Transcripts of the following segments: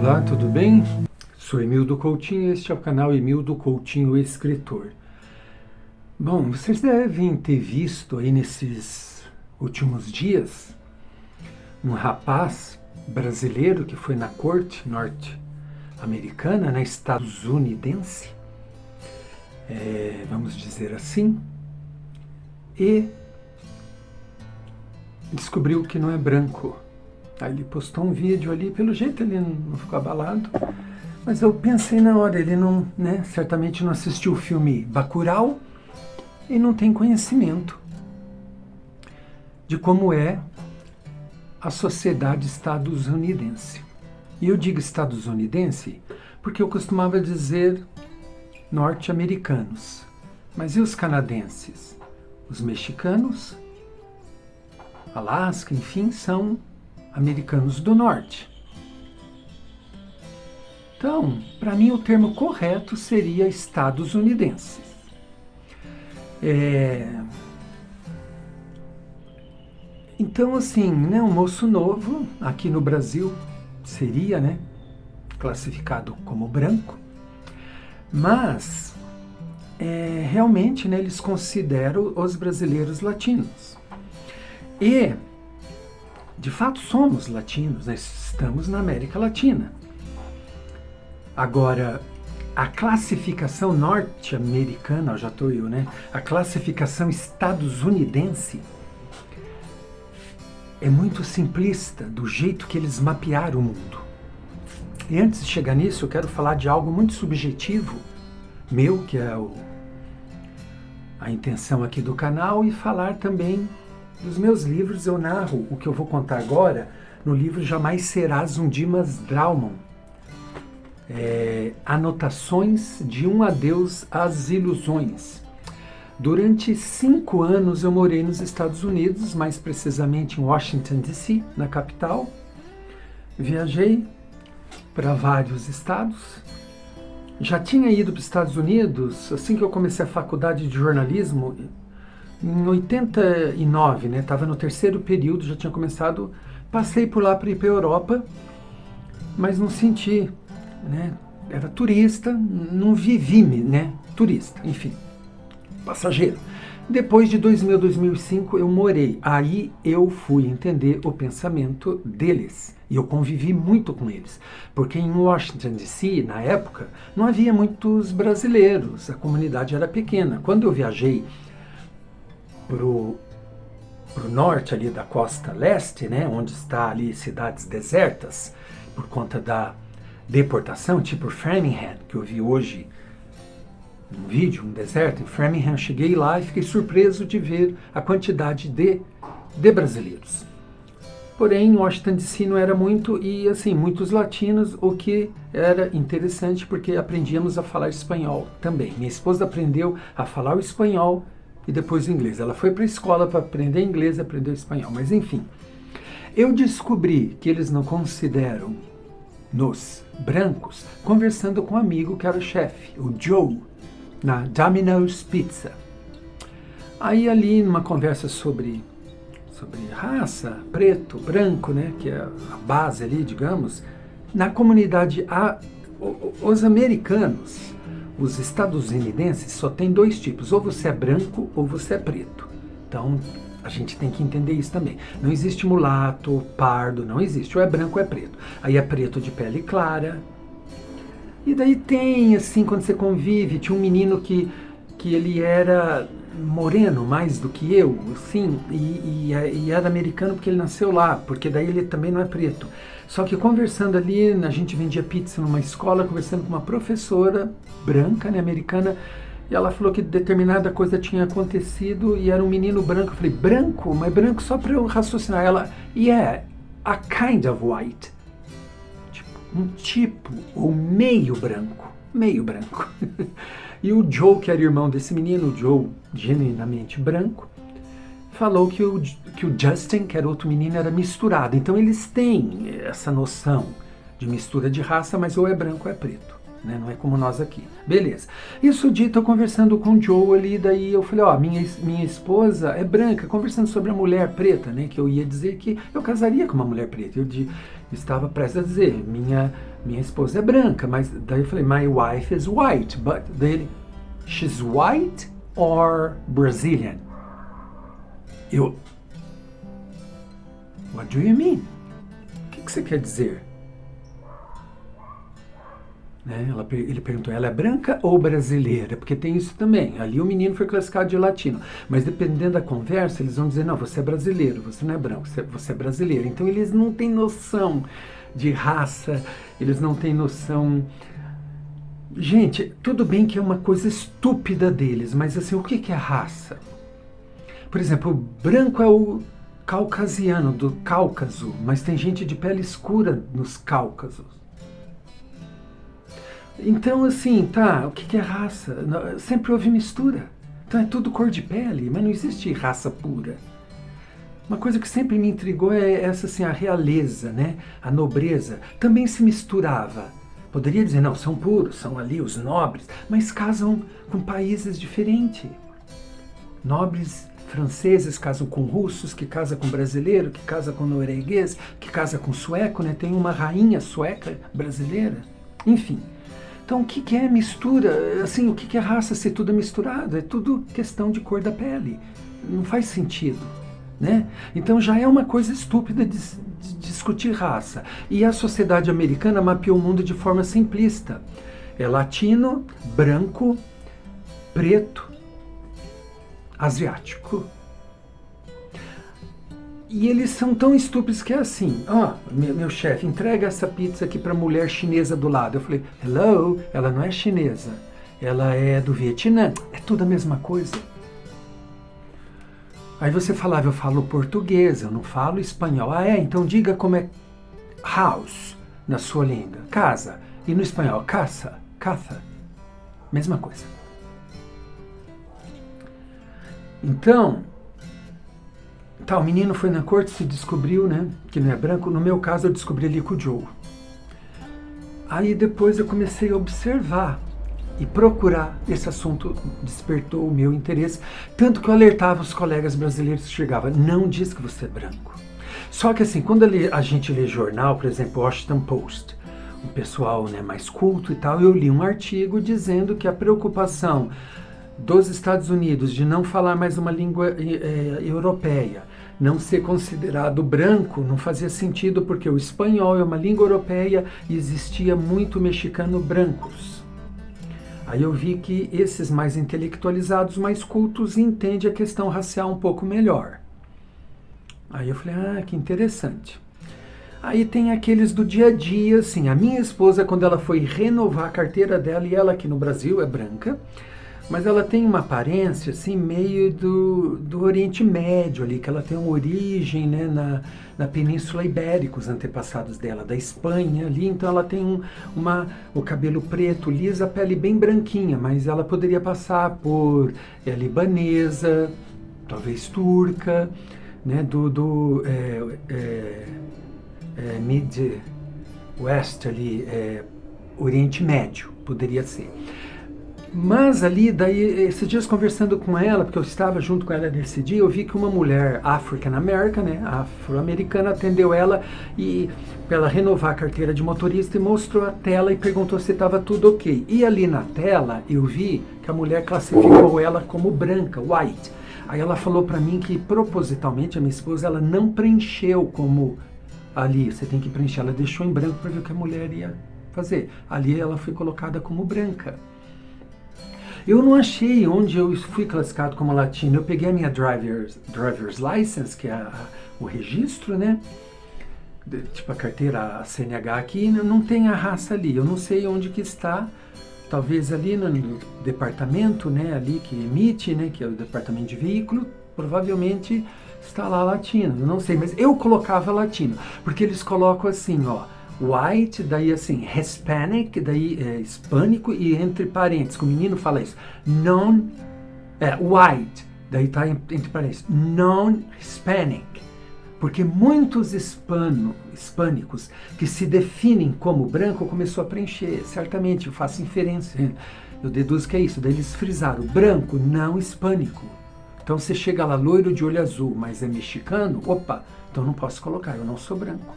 Olá, tudo bem? Sou Emildo Coutinho e este é o canal Emildo Coutinho Escritor. Bom, vocês devem ter visto aí nesses últimos dias um rapaz brasileiro que foi na corte norte-americana, na estadunidense, vamos dizer assim, e descobriu que não é branco. Aí ele postou um vídeo ali, pelo jeito ele não ficou abalado, mas eu pensei na hora, ele não, né, certamente não assistiu o filme Bacurau e não tem conhecimento de como é a sociedade estadunidense. E eu digo estadunidense porque eu costumava dizer norte-americanos. Mas e os canadenses? Os mexicanos, Alasca, enfim, são americanos do norte. Então, para mim o termo correto seria estadunidenses. Então, assim, né, um moço novo aqui no Brasil seria, né, classificado como branco, mas realmente, né, eles consideram os brasileiros latinos. E de fato somos latinos, nós estamos na América Latina. Agora, a classificação norte-americana, já estou eu, né? A classificação estadunidense é muito simplista do jeito que eles mapearam o mundo. E antes de chegar nisso, eu quero falar de algo muito subjetivo meu, que é a intenção aqui do canal, e falar também dos meus livros. Eu narro o que eu vou contar agora no livro Jamais Serás um Dimas Drauman, Anotações de um Adeus às Ilusões. Durante 5 anos eu morei nos Estados Unidos, mais precisamente em Washington, D.C., na capital. Viajei para vários estados. Já tinha ido para os Estados Unidos assim que eu comecei a faculdade de jornalismo, em 89, né? Estava no 3º período, já tinha começado. Passei por lá para ir para a Europa, mas não senti, né? Era turista, não vivi, né? Turista, enfim, passageiro. Depois de 2000, 2005 eu morei. Aí eu fui entender o pensamento deles. E eu convivi muito com eles. Porque em Washington, D.C., na época, não havia muitos brasileiros. A comunidade era pequena. Quando eu viajei pro norte ali da costa leste, né, onde está ali cidades desertas, por conta da deportação, tipo Framingham, que eu vi hoje um vídeo, um deserto em Framingham. Cheguei lá e fiquei surpreso de ver a quantidade de brasileiros. Porém, em Washington D.C. não era muito, e assim, muitos latinos, o que era interessante porque aprendíamos a falar espanhol também. Minha esposa aprendeu a falar o espanhol e depois o inglês. Ela foi para a escola para aprender inglês e aprender espanhol. Mas enfim, eu descobri que eles não consideram nos brancos conversando com um amigo que era o chefe, o Joe, na Domino's Pizza. Aí ali numa conversa sobre raça, preto, branco, né, que é a base ali, digamos, na comunidade, os americanos, os estadunidenses, só tem 2 tipos, ou você é branco ou você é preto. Então, a gente tem que entender isso também. Não existe mulato, pardo, não existe. Ou é branco ou é preto. Aí é preto de pele clara. E daí tem, assim, quando você convive, tinha um menino que ele era moreno mais do que eu, assim, e era americano porque ele nasceu lá, porque daí ele também não é preto. Só que conversando ali, a gente vendia pizza numa escola, conversando com uma professora branca, né, americana, e ela falou que determinada coisa tinha acontecido e era um menino branco. Eu falei, branco? Mas branco só para eu raciocinar. Ela, yeah, a kind of white. Tipo, ou meio branco. Meio branco. E o Joe, que era irmão desse menino, o Joe, genuinamente branco, falou que o Justin, que era outro menino, era misturado. Então eles têm essa noção de mistura de raça, mas ou é branco ou é preto. né? Não é como nós aqui. Beleza. Isso dito, eu conversando com o Joe ali, daí eu falei, ó, minha esposa é branca, conversando sobre a mulher preta, né? Que eu ia dizer que eu casaria com uma mulher preta. Eu estava prestes a dizer, minha esposa é branca, mas daí eu falei, my wife is white, but daí ele, she's white or Brazilian? Eu, what do you mean? O que você quer dizer? Né? Ele perguntou, ela é branca ou brasileira? Porque tem isso também. Ali o menino foi classificado de latino. Mas dependendo da conversa, eles vão dizer, não, você é brasileiro, você não é branco, você é brasileiro. Então eles não têm noção de raça, eles não têm noção... Gente, tudo bem que é uma coisa estúpida deles, mas assim, o que é raça? Por exemplo, o branco é o caucasiano, do Cáucaso, mas tem gente de pele escura nos Cáucasos. Então, assim, tá, o que é raça? Sempre houve mistura. Então é tudo cor de pele, mas não existe raça pura. Uma coisa que sempre me intrigou é essa, assim, a realeza, né? A nobreza. Também se misturava. Poderia dizer, não, são puros, são ali os nobres, mas casam com países diferentes. Nobres franceses casam com russos, que casa com brasileiro, que casa com norueguês, que casa com sueco, né? Tem uma rainha sueca brasileira. Enfim. Então, o que é mistura? Assim, o que é raça se tudo é misturado? É tudo questão de cor da pele. Não faz sentido, né? Então, já é uma coisa estúpida de discutir raça. E a sociedade americana mapeou o mundo de forma simplista. É latino, branco, preto, asiático. E eles são tão estúpidos que é assim, meu chefe, entrega essa pizza aqui para a mulher chinesa do lado. Eu falei, hello, ela não é chinesa, ela é do Vietnã, é tudo a mesma coisa. Aí você falava, eu falo português, eu não falo espanhol. Ah, então diga como é house na sua língua, casa. E no espanhol, caça, mesma coisa. Então... Tá, o menino foi na corte, se descobriu, né, que não é branco. No meu caso, eu descobri ali com o Joe. Aí depois eu comecei a observar e procurar. Esse assunto despertou o meu interesse. Tanto que eu alertava os colegas brasileiros que chegavam, não diz que você é branco. Só que assim, quando a gente lê jornal, por exemplo, Washington Post, o pessoal, né, mais culto e tal, eu li um artigo dizendo que a preocupação dos Estados Unidos de não falar mais uma língua europeia, não ser considerado branco, não fazia sentido porque o espanhol é uma língua europeia e existia muito mexicano brancos. Aí eu vi que esses mais intelectualizados, mais cultos, entendem a questão racial um pouco melhor. Aí eu falei, que interessante. Aí tem aqueles do dia a dia, assim, a minha esposa, quando ela foi renovar a carteira dela, e ela aqui no Brasil é branca, mas ela tem uma aparência assim meio do Oriente Médio ali, que ela tem uma origem, né, na Península Ibérica, os antepassados dela, da Espanha ali, então ela tem o cabelo preto, liso, a pele bem branquinha, mas ela poderia passar por libanesa, talvez turca, né, Mid-West ali, Oriente Médio, poderia ser. Mas ali, daí, esses dias conversando com ela, porque eu estava junto com ela nesse dia, eu vi que uma mulher African American, né, afro-americana, atendeu ela e para ela renovar a carteira de motorista e mostrou a tela e perguntou se estava tudo ok. E ali na tela eu vi que a mulher classificou ela como branca, white. Aí ela falou para mim que propositalmente a minha esposa ela não preencheu como ali, você tem que preencher, ela deixou em branco para ver o que a mulher ia fazer. Ali ela foi colocada como branca. Eu não achei onde eu fui classificado como latino. Eu peguei a minha driver's license, que é o registro, né? Tipo a carteira, a CNH aqui, não tem a raça ali. Eu não sei onde que está. Talvez ali no departamento, né? Ali que emite, né? Que é o departamento de veículo. Provavelmente está lá latino. Eu não sei, mas eu colocava latino. Porque eles colocam assim, white, daí assim, Hispanic, daí hispânico e entre parênteses, que o menino fala isso, white, daí tá entre parênteses, non-Hispanic, Porque muitos hispânicos que se definem como branco começou a preencher. Certamente, eu faço inferência. Eu deduzo que é isso. Daí eles frisaram, branco, não hispânico. Então você chega lá, loiro de olho azul, mas é mexicano, opa, então não posso colocar, eu não sou branco.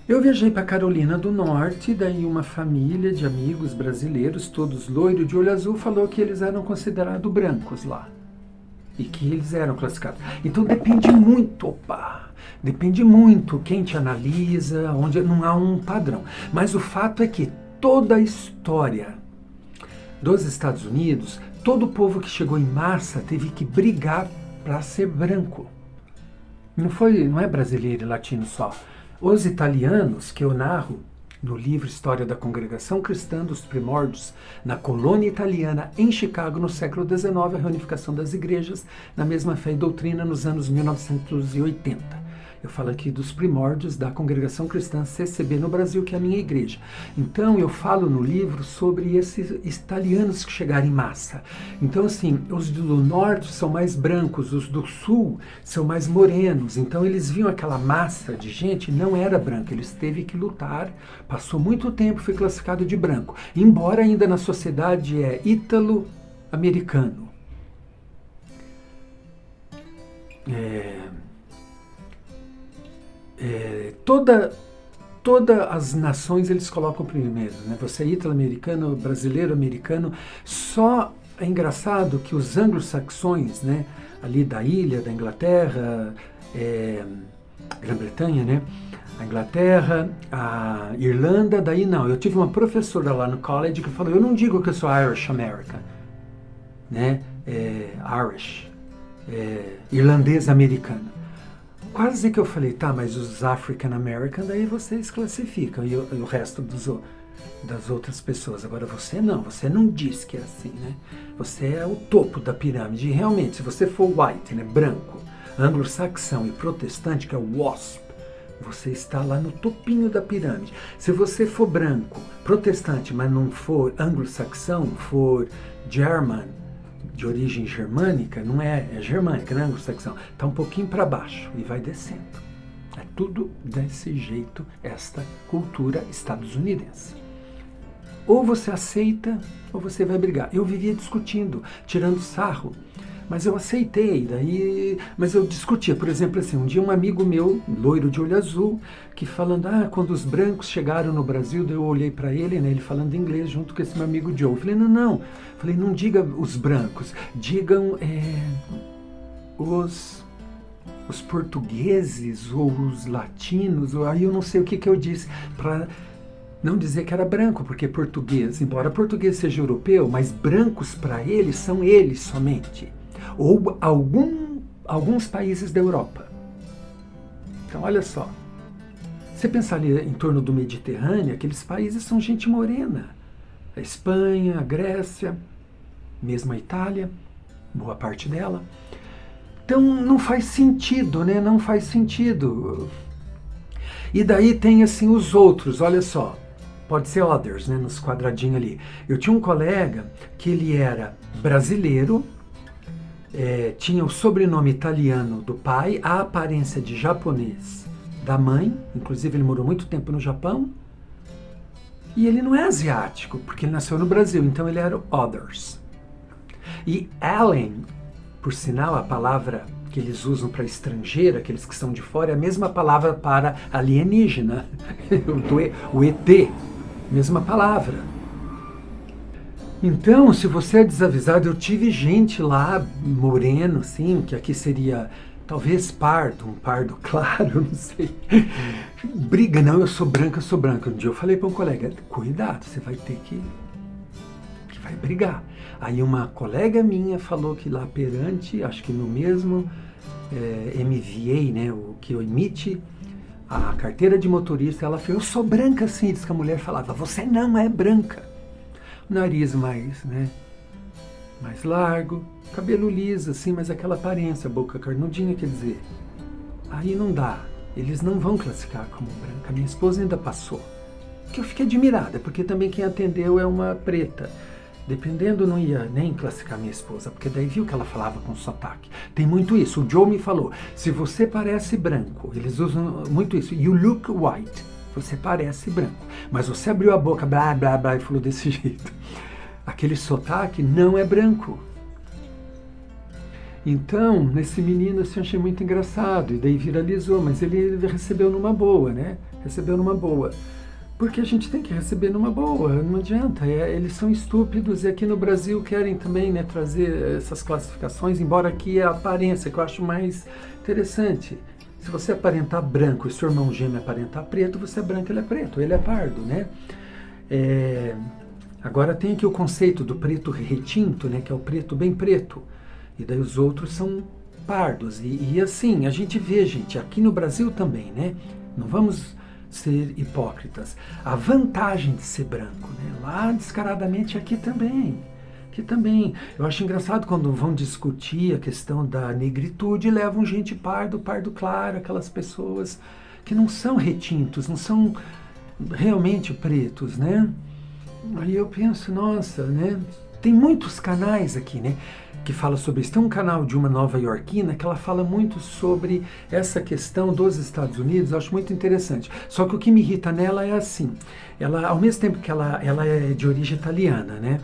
Eu viajei para Carolina do Norte, daí uma família de amigos brasileiros, todos loiro de olho azul, falou que eles eram considerados brancos lá. E que eles eram classificados. Então depende muito, depende muito quem te analisa, onde não há um padrão. Mas o fato é que toda a história dos Estados Unidos, todo o povo que chegou em massa teve que brigar para ser branco. Não é brasileiro e latino só. Os italianos, que eu narro no livro História da Congregação Cristã dos Primórdios, na colônia italiana em Chicago, no século XIX, a reunificação das igrejas na mesma fé e doutrina nos anos 1980. Eu falo aqui dos primórdios da Congregação Cristã CCB no Brasil, que é a minha igreja. Então, eu falo no livro sobre esses italianos que chegaram em massa. Então, assim, os do norte são mais brancos, os do sul são mais morenos. Então, eles viam aquela massa de gente, não era branca, eles teve que lutar. Passou muito tempo, foi classificado de branco. Embora ainda na sociedade é ítalo-americano. Todas as nações eles colocam primeiro, né? Você é ítalo-americano, brasileiro-americano. Só é engraçado que os anglo-saxões, né, ali da ilha, da Inglaterra, Grã-Bretanha, né? A Inglaterra, a Irlanda, daí não. Eu tive uma professora lá no college que falou, eu não digo que eu sou Irish American, né? Irish, irlandês americano. Quase que eu falei, tá, mas os African American, daí vocês classificam, e o resto das outras pessoas. Agora você não diz que é assim, né? Você é o topo da pirâmide. E realmente, se você for white, né, branco, anglo-saxão e protestante, que é o WASP, você está lá no topinho da pirâmide. Se você for branco, protestante, mas não for anglo-saxão, for German, de origem germânica, não é germânica, não é anglo-saxão, está um pouquinho para baixo e vai descendo. É tudo desse jeito, esta cultura estadunidense. Ou você aceita, ou você vai brigar. Eu vivia discutindo, tirando sarro, mas eu aceitei, mas eu discutia. Por exemplo, assim, um dia um amigo meu, loiro de olho azul, que falando, quando os brancos chegaram no Brasil, eu olhei para ele, né, ele falando inglês junto com esse meu amigo Joe. Eu falei, não. Falei, não diga os brancos, digam os portugueses ou os latinos, ou aí eu não sei o que eu disse, para não dizer que era branco, porque português, embora português seja europeu, mas brancos para eles são eles somente. Ou alguns países da Europa. Então, olha só. Você pensar ali em torno do Mediterrâneo, aqueles países são gente morena. A Espanha, a Grécia, mesmo a Itália, boa parte dela. Então, não faz sentido, né? Não faz sentido. E daí tem, assim, os outros, olha só. Pode ser others, né? Nos quadradinhos ali. Eu tinha um colega que ele era brasileiro, tinha o sobrenome italiano do pai, a aparência de japonês da mãe, inclusive ele morou muito tempo no Japão, e ele não é asiático, porque ele nasceu no Brasil, então ele era others. E alien, por sinal, a palavra que eles usam para estrangeiro, aqueles que são de fora, é a mesma palavra para alienígena, o ET, mesma palavra. Então, se você é desavisado, eu tive gente lá, moreno, assim, que aqui seria talvez pardo, um pardo claro, não sei. Briga, não, eu sou branca. Um dia eu falei para um colega, cuidado, você vai ter que vai brigar. Aí uma colega minha falou que lá perante, acho que no mesmo MVA, né, o que emite a carteira de motorista, ela falou, eu sou branca sim, diz que a mulher falava, você não é branca. Nariz mais largo, cabelo liso assim, mas aquela aparência, boca carnudinha, quer dizer, aí não dá, eles não vão classificar como branca. Minha esposa ainda passou, que eu fiquei admirada, porque também quem atendeu é uma preta, Dependendo, não ia nem classificar minha esposa, porque daí viu que ela falava com sotaque. Tem muito isso. O Joe me falou, se você parece branco, eles usam muito isso, you look white, você parece branco. Mas você abriu a boca, blá, blá, blá, e falou desse jeito. Aquele sotaque não é branco. Então, nesse menino, assim, eu achei muito engraçado, e daí viralizou, mas ele recebeu numa boa, né? Recebeu numa boa. Porque a gente tem que receber numa boa, não adianta, eles são estúpidos e aqui no Brasil querem também, né, trazer essas classificações, embora aqui é a aparência que eu acho mais interessante. Se você aparentar branco e seu irmão gêmeo aparentar preto, você é branco, ele é preto, ele é pardo, né? Agora tem aqui o conceito do preto retinto, né, que é o preto bem preto, e daí os outros são pardos, e assim, a gente vê, gente, aqui no Brasil também, né, não vamos ser hipócritas. A vantagem de ser branco, né? Lá descaradamente aqui também. Eu acho engraçado quando vão discutir a questão da negritude e levam gente pardo, pardo claro, aquelas pessoas que não são retintos, não são realmente pretos, né? Aí eu penso, nossa, né? Tem muitos canais aqui, né? Que fala sobre isso. Tem um canal de uma nova-iorquina que ela fala muito sobre essa questão dos Estados Unidos, eu acho muito interessante. Só que o que me irrita nela é assim, ela, ao mesmo tempo que ela é de origem italiana, né?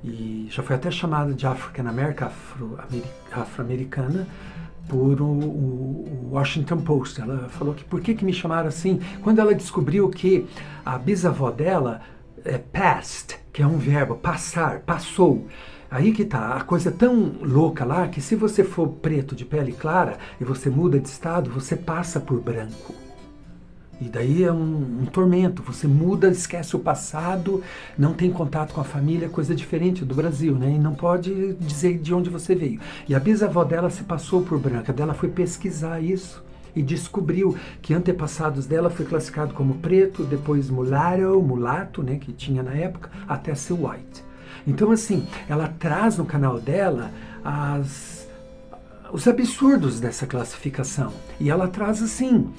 E já foi até chamada de African American, afro-americana, por o Washington Post. Ela falou que por que me chamaram assim? Quando ela descobriu que a bisavó dela é passed, que é um verbo, passar, passou. Aí que tá, a coisa é tão louca lá que se você for preto de pele clara e você muda de estado, você passa por branco. E daí é um tormento, você muda, esquece o passado, não tem contato com a família, coisa diferente do Brasil, né? E não pode dizer de onde você veio. E a bisavó dela se passou por branca, dela foi pesquisar isso e descobriu que antepassados dela foi classificado como preto, depois mulato, né, que tinha na época, até ser white. Então, assim, ela traz no canal dela os absurdos dessa classificação. E ela traz, assim,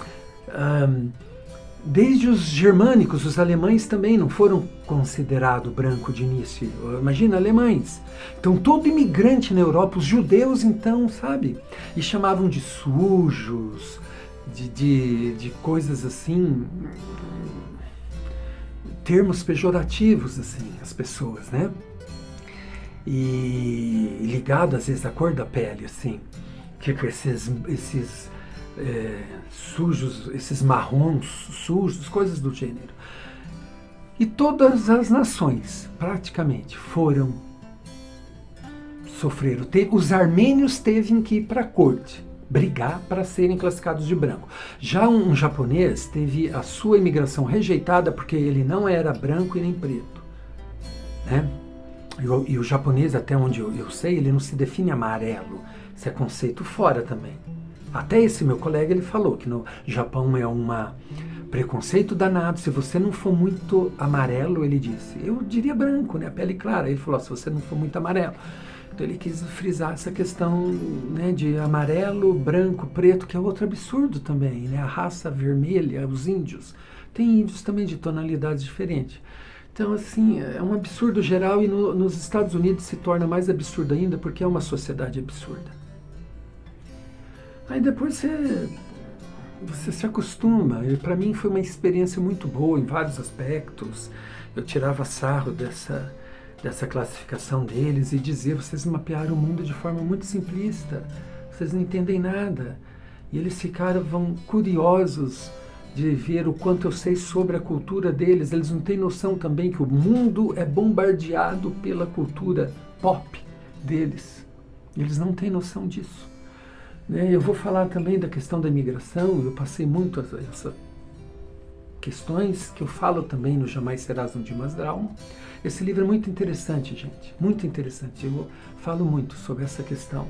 desde os germânicos, os alemães também não foram considerados branco de início. Imagina, alemães. Então, todo imigrante na Europa, os judeus, então, sabe? E chamavam de sujos, de coisas assim, termos pejorativos, assim, as pessoas, né? E ligado às vezes à cor da pele, assim, tipo esses sujos, esses marrons sujos, coisas do gênero. E todas as nações, praticamente, sofreram. Os armênios teve que ir para a corte, brigar para serem classificados de branco. Já um japonês teve a sua imigração rejeitada porque ele não era branco e nem preto, né? E o japonês, até onde eu sei, ele não se define amarelo. Isso é conceito fora também. Até esse meu colega, ele falou que no Japão é um preconceito danado. Se você não for muito amarelo, ele disse, eu diria branco, né? A pele clara. Ele falou, se você não for muito amarelo. Então ele quis frisar essa questão, né, de amarelo, branco, preto, que é outro absurdo também, né? A raça vermelha, os índios. Tem índios também de tonalidades diferentes. Então, assim, é um absurdo geral e nos Estados Unidos se torna mais absurdo ainda porque é uma sociedade absurda. Aí depois você se acostuma. E para mim foi uma experiência muito boa em vários aspectos. Eu tirava sarro dessa classificação deles e dizia, vocês mapearam o mundo de forma muito simplista, vocês não entendem nada. E eles ficaram curiosos de ver o quanto eu sei sobre a cultura deles. Eles não têm noção também que o mundo é bombardeado pela cultura pop deles. Eles não têm noção disso. Eu vou falar também da questão da imigração. Eu passei muito essas questões que eu falo também no Jamais Serás um Dimas Drauman. Esse livro é muito interessante, gente. Muito interessante. Eu falo muito sobre essa questão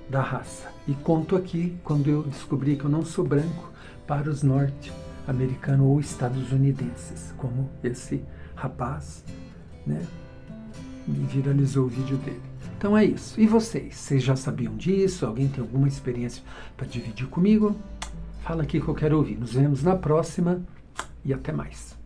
da raça. E conto aqui, quando eu descobri que eu não sou branco, para os norte-americanos ou estadunidenses, como esse rapaz, né, viralizou o vídeo dele. Então é isso. E vocês? Vocês já sabiam disso? Alguém tem alguma experiência para dividir comigo? Fala aqui que eu quero ouvir. Nos vemos na próxima e até mais.